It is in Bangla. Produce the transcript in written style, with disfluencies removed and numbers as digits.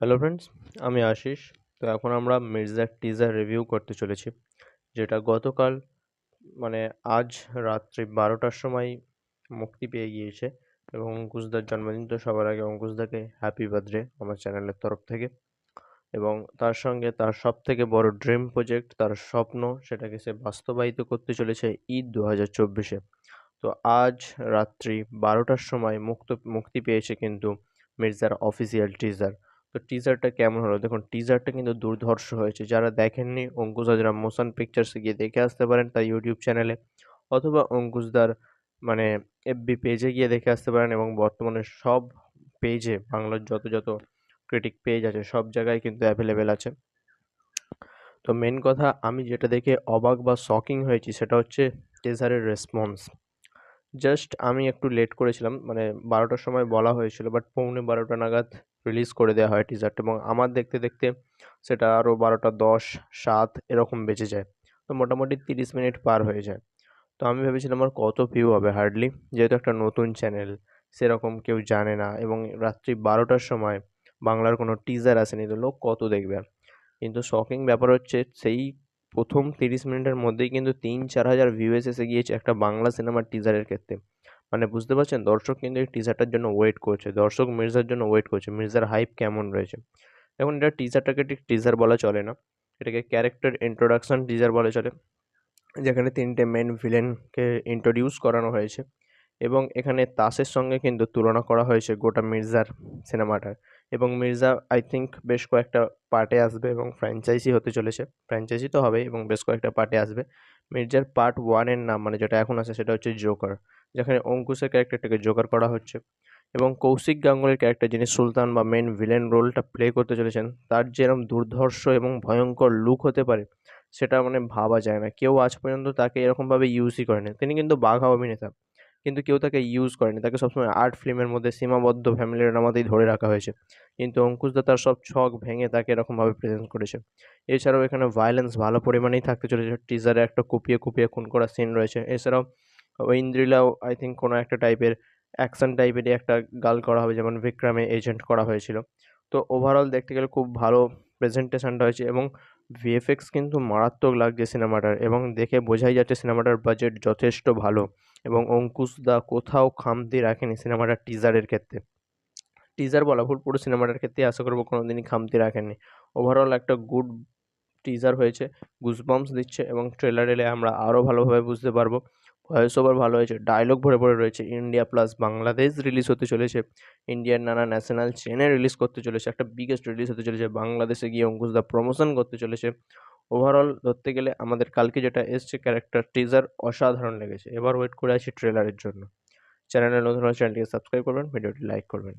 হ্যালো ফ্রেন্ডস, আমি আশিস। তো এখন আমরা মির্জার টিজার রিভিউ করতে চলেছি, যেটা গতকাল মানে আজ রাত্রি 12টার সময় মুক্তি পেয়ে গিয়েছে। এবং অঙ্কুশদার জন্মদিন, তো সবার আগে অঙ্কুশদাকে হ্যাপি বার্থডে আমার চ্যানেলের তরফ থেকে। এবং তার সঙ্গে তার সবথেকে বড় ড্রিম প্রজেক্ট, তার স্বপ্ন, সেটাকে সে বাস্তবায়িত করতে চলেছে ঈদ 2024-এ। তো আজ রাত্রি 12টার সময় মুক্তি পেয়েছে কিন্তু মির্জার অফিসিয়াল টিজার। তো টিজারটা কেমন হলো দেখুন, টিজারটা কিন্তু দুর্ধর্ষ হয়েছে। যারা দেখেননি, অঙ্কুশ হাজরা মোশন পিকচার্সে গিয়ে দেখে আসতে পারেন তার ইউটিউব চ্যানেলে, অথবা অঙ্কুশদার মানে এফবি পেজে গিয়ে দেখে আসতে পারেন। এবং বর্তমানে সব পেজে, বাংলার যত যত ক্রিটিক পেজ আছে সব জায়গায় কিন্তু অ্যাভেলেবেল আছে। তো মেন কথা, আমি যেটা দেখে অবাক বা শকিং হয়েছি সেটা হচ্ছে টিজারের রেসপন্স। জাস্ট আমি একটু লেট করেছিলাম, মানে 12টার সময় বলা হয়েছিল, বাট পৌনে 12টা নাগাদ রিলিজ করে দেওয়া হয় টিজারটা, এবং আমার দেখতে দেখতে সেটা আরও 12টা 10, 7 এরকম বেজে যায়। তো মোটামুটি 30 মিনিট পার হয়ে যায়। তো আমি ভেবেছিলাম আমার কত ভিউ হবে, হার্ডলি, যেহেতু একটা নতুন চ্যানেল, সেরকম কেউ জানে না, এবং রাত্রি 12টার সময় বাংলার কোনো টিজার আসেনি, তো লোক কত দেখবে আর। কিন্তু শকিং ব্যাপার হচ্ছে, সেই প্রথম 30 মিনিটের মধ্যেই কিন্তু 3-4 হাজার ভিউয়ার্স এসে গিয়েছে একটা বাংলা সিনেমার টিজারের ক্ষেত্রে। মানে বুঝতে পারছেন, দর্শক কিন্তু এই টিজারটার জন্য ওয়েট করছে, দর্শক মির্জার জন্য ওয়েট করছে, মির্জার হাইপ কেমন রয়েছে। এখন এটা টিজারটাকে ঠিক টিজার বলা চলে না, এটাকে ক্যারেক্টার ইন্ট্রোডাকশন টিজার বলা চলে, যেখানে 3টে মেন ভিলেনকে ইন্ট্রোডিউস করানো হয়েছে। এবং এখানে তাসের সঙ্গে কিন্তু তুলনা করা হয়েছে গোটা মির্জার সিনেমাটার। এবং মির্জা আই থিঙ্ক বেশ কয়েকটা পার্টে আসবে এবং ফ্র্যাঞ্চাইজি হতে চলেছে, ফ্র্যাঞ্চাইজি তো হবেই এবং বেশ কয়েকটা পার্টে আসবে। মির্জার পার্ট 1 এর নাম, মানে যেটা এখন আছে, সেটা হচ্ছে জোকার, যেখানে অঙ্কুশের ক্যারেক্টারটাকে জোকার করা হচ্ছে। এবং কৌশিক গাঙ্গুলির ক্যারেক্টার, যিনি সুলতান বা মেন ভিলেন রোলটা প্লে করতে চলেছেন, তার যেরকম দুর্ধর্ষ এবং ভয়ঙ্কর লুক হতে পারে সেটা মানে ভাবা যায় না। কেউ আজ পর্যন্ত তাকে এরকমভাবে ইউজই করেনি। তিনি কিন্তু বাঘা অভিনেতা, কিন্তু কেউ তাকে ইউজ করেনি। তাকে সবসময় আর্ট ফিল্মের মধ্যে সীমাবদ্ধ ফ্যামিলির নামাতেই ধরে রাখা হয়েছে। কিন্তু অঙ্কুশদা তার সব ছক ভেঙে তাকে এরকমভাবে প্রেজেন্ট করেছে। এছাড়াও এখানে ভায়োলেন্স ভালো পরিমাণেই থাকতে চলেছে। টিজারে একটা কুপিয়ে কুপিয়ে খুন করার সিন রয়েছে। এছাড়াও ঐন্দ্রিলাও আই থিঙ্ক কোনো একটা টাইপের অ্যাকশন টাইপেরই একটা গাল করা হবে, যেমন বিক্রমে এজেন্ট করা হয়েছিল। তো ওভারঅল দেখতে গেলে খুব ভালো প্রেজেন্টেশনটা হয়েছে, এবং ভিএফএক্স কিন্তু মারাত্মক লাগছে সিনেমাটার, এবং দেখে বোঝাই যাচ্ছে সিনেমাটার বাজেট যথেষ্ট ভালো। এবং অঙ্কুশ দা কোথাও খামতি রাখেনি সিনেমাটার টিজারের ক্ষেত্রে। টিজার বলা ভুল, পুরো সিনেমাটার ক্ষেত্রেই আশা করব কোনোদিনই খামতি রাখেননি। ওভারঅল একটা গুড টিজার হয়েছে, গুজবাম্পস দিচ্ছে, এবং ট্রেলার এলে আমরা আরও ভালোভাবে বুঝতে পারবো। ভয়েস ওভার ভালো হয়েছে, ডায়লগ ভরে ভরে রয়েছে। ইন্ডিয়া প্লাস বাংলাদেশ রিলিজ হতে চলেছে, ইন্ডিয়ার নানা ন্যাশনাল চেনে রিলিজ করতে চলেছে, একটা বিগেস্ট রিলিজ হতে চলেছে, বাংলাদেশে গিয়ে অঙ্কুশ দা প্রমোশন করতে চলেছে। ওভারঅল ধরতে গেলে আমাদের কালকে যেটা এসছে ক্যারেক্টার টিজার, অসাধারণ লেগেছে। এবার ওয়েট করে আছি ট্রেলারের জন্য। চ্যানেলে নতুন হলে চ্যানেলটিকে সাবস্ক্রাইব করবেন, ভিডিওটি লাইক করবেন।